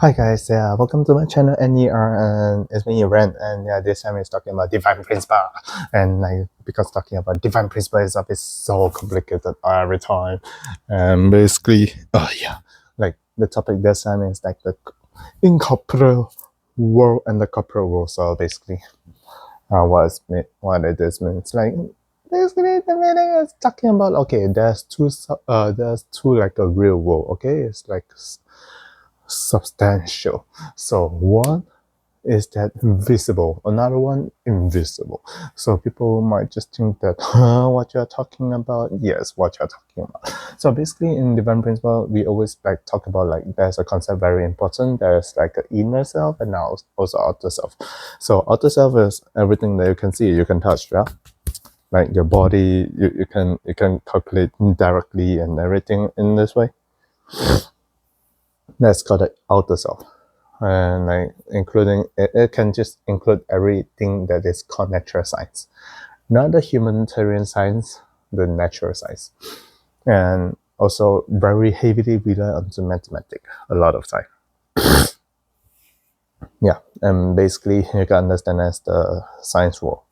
Hi guys, welcome to my channel NER, and it's me Ren, and this time it's talking about divine principle, and because talking about divine principle is so complicated every time, and basically, like the topic this time is like the incorporeal world and the corporeal world. So basically, what it is means like basically the meaning is talking about there's two like a real world. Okay, it's like substantial. So one is that visible, another one invisible. So people might just think that what you're talking about, yes, what you're talking about. So basically in divine principle we always like talk about like there's a concept very important. There's like an inner self and now also outer self. So outer self is everything that you can see, you can touch, yeah, like your body, you can calculate directly and everything in this way. That's called the outer self, and like including it can just include everything that is called natural science, not the humanitarian science, the natural science, and also very heavily rely on the mathematics a lot of time. Yeah, and basically you can understand as the science world.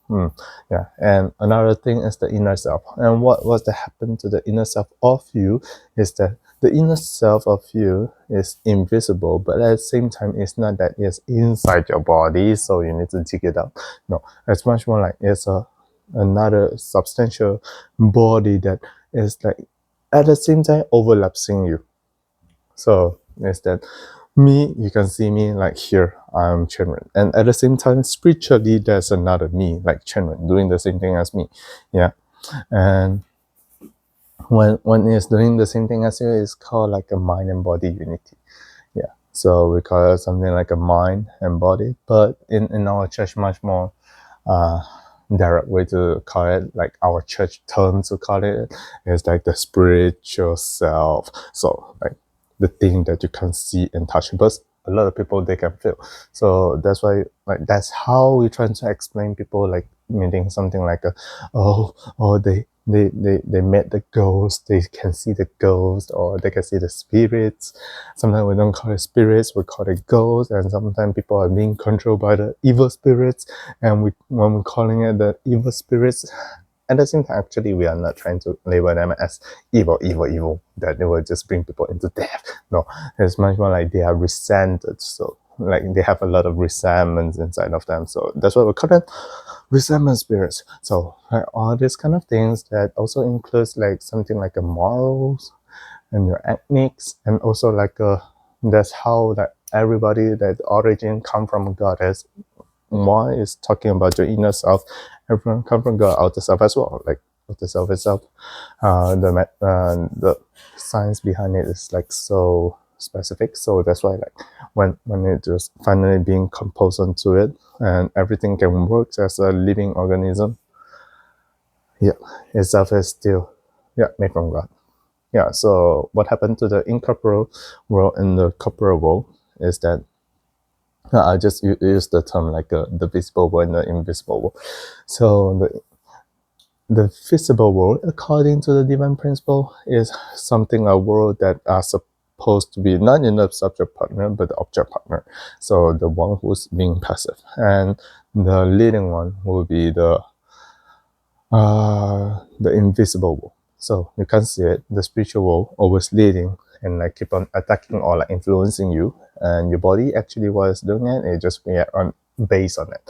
Yeah, and another thing is the inner self. And what was that happen to the inner self of you is that the inner self of you is invisible, but at the same time, it's not that it's inside your body, so you need to dig it out. No, it's much more like it's another substantial body that is like at the same time overlapping you. So it's that me, you can see me like here, I'm Chenren. And at the same time, spiritually, there's another me, like Chenren, doing the same thing as me. Yeah. And when it's doing the same thing as you, it's called like a mind and body unity. Yeah. So we call it something like a mind and body. But in our church, much more uh direct way to call it, like our church term to call it, is like the spiritual self. So like the thing that you can see and touch, but a lot of people they can feel. So that's why like that's how we try to explain people, like meaning something like they met the ghost, they can see the ghost, or they can see the spirits. Sometimes we don't call it spirits, we call it ghosts, and sometimes people are being controlled by the evil spirits, and when we're calling it the evil spirits, at the same time, actually, we are not trying to label them as evil, that they will just bring people into death. No, it's much more like they are resented. So, like, they have a lot of resentments inside of them. So, that's what we call them resentment spirits. So, like, all these kind of things that also includes, like, something like a morals and your ethnics, and also, like, that's how that everybody that origin come from God is. Why is talking about your inner self, everyone come from the outer self as well, like outer self itself. The science behind it is like so specific, so that's why like when it just finally being composed onto it, and everything can work as a living organism, yeah, itself is still, yeah, made from God. Yeah, so what happened to the incorporeal world and the corporeal world is that I just use the term like the visible world and the invisible world. So the visible world, according to the divine principle, is something, a world that are supposed to be not in the subject partner but the object partner. So the one who's being passive, and the leading one will be the invisible world. So you can't see it. The spiritual world always leading and like keep on attacking or like influencing you, and your body actually was doing it. It just react on based on it.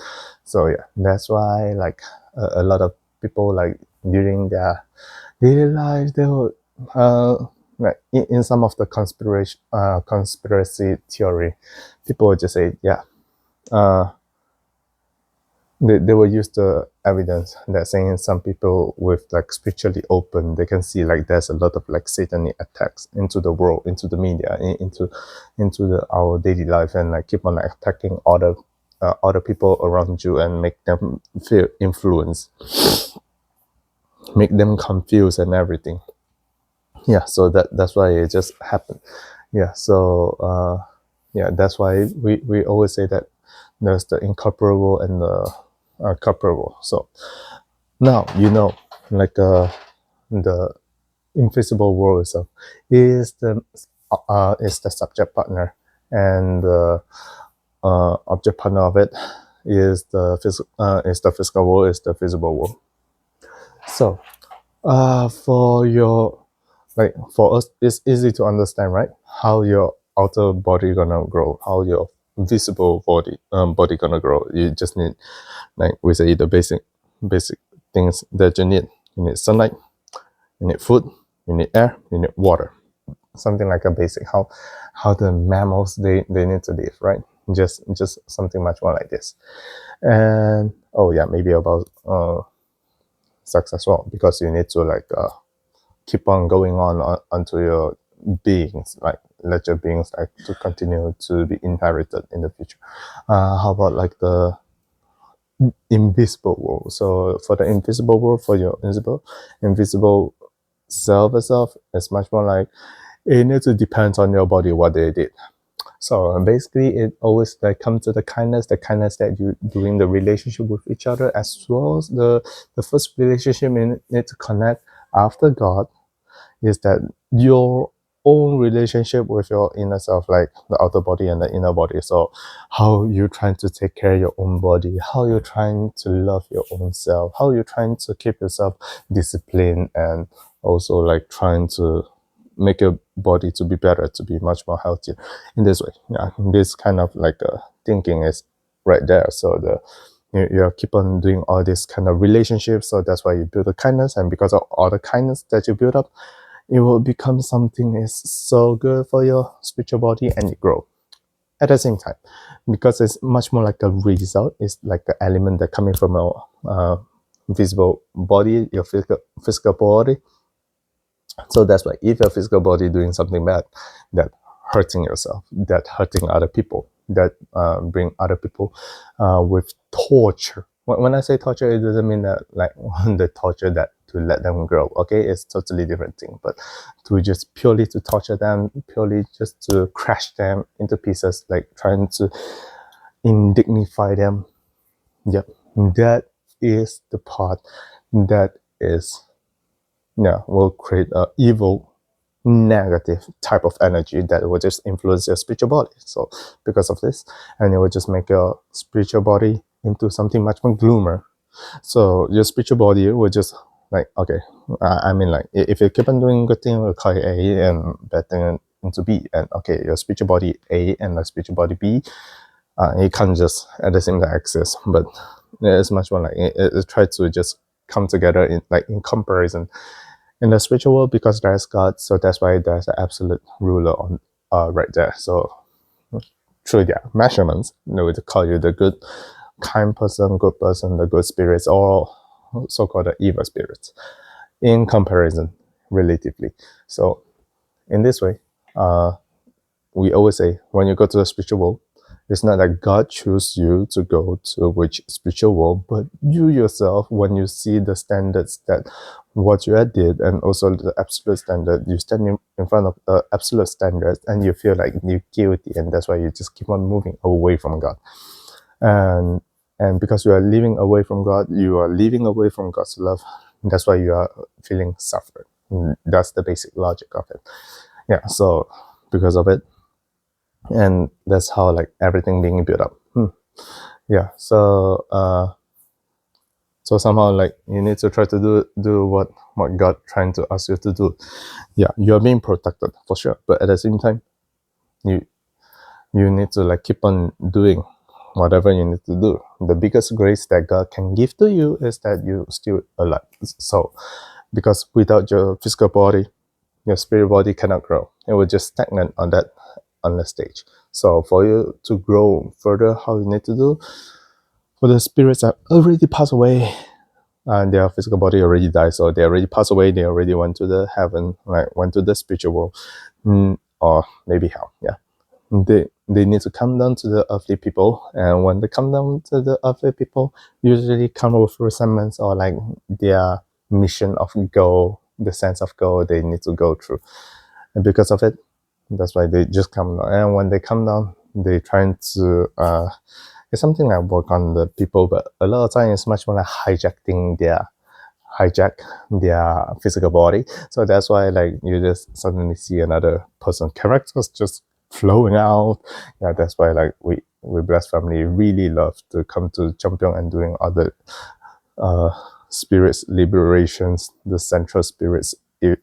So yeah, that's why like a lot of people like during their daily lives they will like in some of the conspiracy theory, people will just say uh they will use the evidence that saying some people with like spiritually open, they can see like there's a lot of like satanic attacks into the world, into the media, into our daily life, and like keep on like attacking other people around you and make them feel influenced, make them confused and everything. Yeah, so that's why it just happened. Yeah, so yeah, that's why we always say that there's the incorporeal and the corporeal. So now like the invisible world itself is the subject partner, and the object partner of it is the physical world, is the visible world. So for us, it's easy to understand, right? How your outer body gonna grow, how your visible body gonna grow. You just need, like we say, the basic things that you need. You need sunlight, you need food, you need air, you need water. Something like a basic how the mammals they need to live, right? Just something much more like this. And oh yeah, maybe about sex as well, because you need to keep on going on unto your beings, like let your beings like to continue to be inherited in the future. How about like the invisible world? So for the invisible world, for your invisible self itself, it's much more like it needs to depend on your body what they did. So basically, it always like comes to the kindness that you doing the relationship with each other, as well as the first relationship you need to connect after God is that your own relationship with your inner self, like the outer body and the inner body. So how you're trying to take care of your own body, how you're trying to love your own self, how you're trying to keep yourself disciplined, and also like trying to make your body to be better, to be much more healthier in this way. Yeah, this kind of like thinking is right there. So you keep on doing all this kind of relationships. So that's why you build the kindness, and because of all the kindness that you build up, it will become something is so good for your spiritual body, and it grow at the same time, because it's much more like a result. It's like the element that coming from your visible body, your physical body. So that's why if your physical body doing something bad, that hurting yourself, that hurting other people, that bring other people with torture. When I say torture, it doesn't mean that like the torture that to let them grow. Okay, it's totally different thing. But to just purely to torture them, purely just to crash them into pieces, like trying to indignify them. Yep, that is the part that is will create a evil, negative type of energy that will just influence your spiritual body. So because of this, and it will just make your spiritual body into something much more gloomer. So your spiritual body will just like, okay, I mean like if you keep on doing good thing, we'll call it A, and bad thing into B. And okay, your spiritual body A and the spiritual body B, it can't just at the same time exist, but it's much more like it tries to just come together in comparison in the spiritual world, because there's God. So that's why there's an absolute ruler on right there. So through their measurements, they would call you the good, kind person, good person, the good spirits, or so-called the evil spirits in comparison, relatively. So in this way, we always say when you go to the spiritual world, it's not that God choose you to go to which spiritual world, but you yourself, when you see the standards that what you had did, and also the absolute standard, you stand in front of the absolute standards, and you feel like you're guilty, and that's why you just keep on moving away from God. And because you are living away from God, you are living away from God's love. That's why you are feeling suffered. That's the basic logic of it. Yeah, so because of it, and that's how like everything being built up. Yeah, so so somehow like you need to try to do what God trying to ask you to do. Yeah, you're being protected for sure, but at the same time, you need to like keep on doing whatever you need to do. The biggest grace that God can give to you is that you still alive. So because without your physical body, your spirit body cannot grow. It will just stagnant on the stage. So for you to grow further, how you need to do, for the spirits that already passed away and their physical body already died, so they already passed away, they already went to the heaven, like went to the spiritual world, or maybe hell. Yeah, they need to come down to the earthly people, and when they come down to the earthly people, usually come with resentments or like their mission of goal, the sense of goal they need to go through, and because of it, that's why they just come down. And when they come down, they trying to it's something like work on the people, but a lot of time it's much more like hijack their physical body. So that's why like you just suddenly see another person characters just flowing out. Yeah, that's why like we blessed family really love to come to Champion and doing other spirits liberations, the central spirits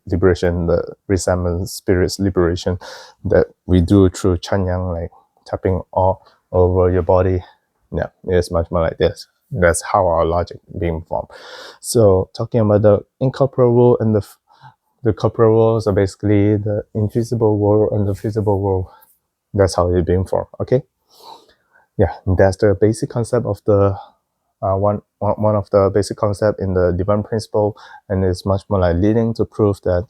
liberation, the resentment spirits liberation that we do through Chanyang, like tapping all over your body. Yeah, it's much more like this. That's how our logic being formed. So talking about the incorporeal and the corporeal, so basically the invisible world and the visible world. That's how it's being formed. Okay. Yeah, that's the basic concept of the one of the basic concept in the divine principle, and it's much more like leading to prove that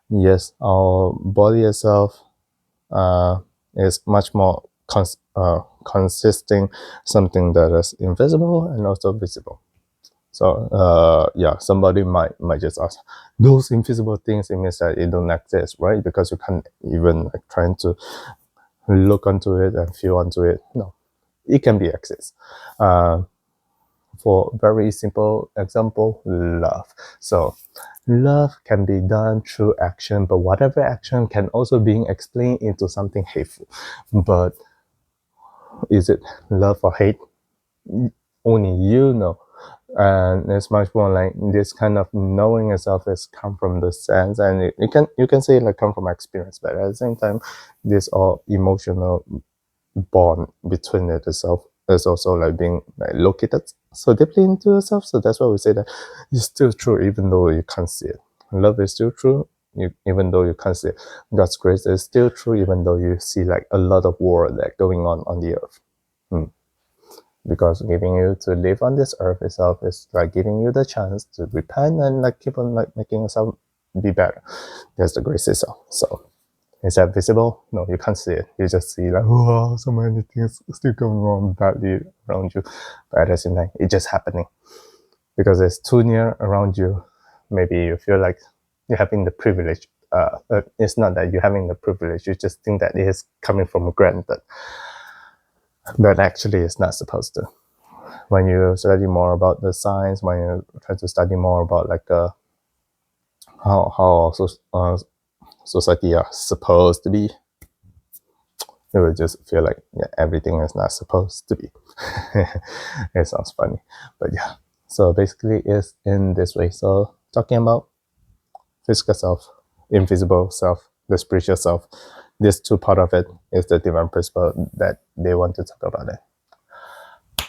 yes, our body itself is much more consisting something that is invisible and also visible. So yeah, somebody might just ask, those invisible things, it means that it don't exist, right? Because you can't even like trying to look onto it and feel onto it. No, it can be exist. For very simple example, love. So love can be done through action, but whatever action can also be explained into something hateful. But is it love or hate? Only you know. And it's much more like this kind of knowing itself is come from the sense, and you can say like come from experience, but at the same time, this all emotional bond between it itself is also like being like located so deeply into yourself. So that's why we say that it's still true even though you can't see it. Love is still true even though you can't see it. God's grace is still true even though you see like a lot of war like going on the earth. Because giving you to live on this earth itself is like giving you the chance to repent and like keep on like making yourself be better. That's the grace itself. So is that visible? No, you can't see it. You just see like, wow, so many things still going wrong badly around you. But at the same time, it's just happening. Because it's too near around you. Maybe you feel like you're having the privilege. It's not that you're having the privilege. You just think that it is coming from granted. But actually, it's not supposed to. When you study more about the science, when you try to study more about like how society are supposed to be, it would just feel like yeah, everything is not supposed to be. It sounds funny, but yeah. So basically, it's in this way. So talking about physical self, invisible self, the spiritual self, this two part of it is the divine principle that they want to talk about it.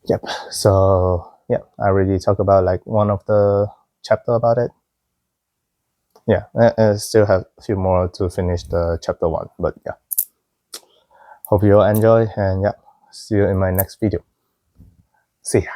Yep. So yeah, I already talked about like one of the chapter about it. Yeah, I still have a few more to finish the chapter 1, but yeah. Hope you all enjoy, and yeah, see you in my next video. See ya.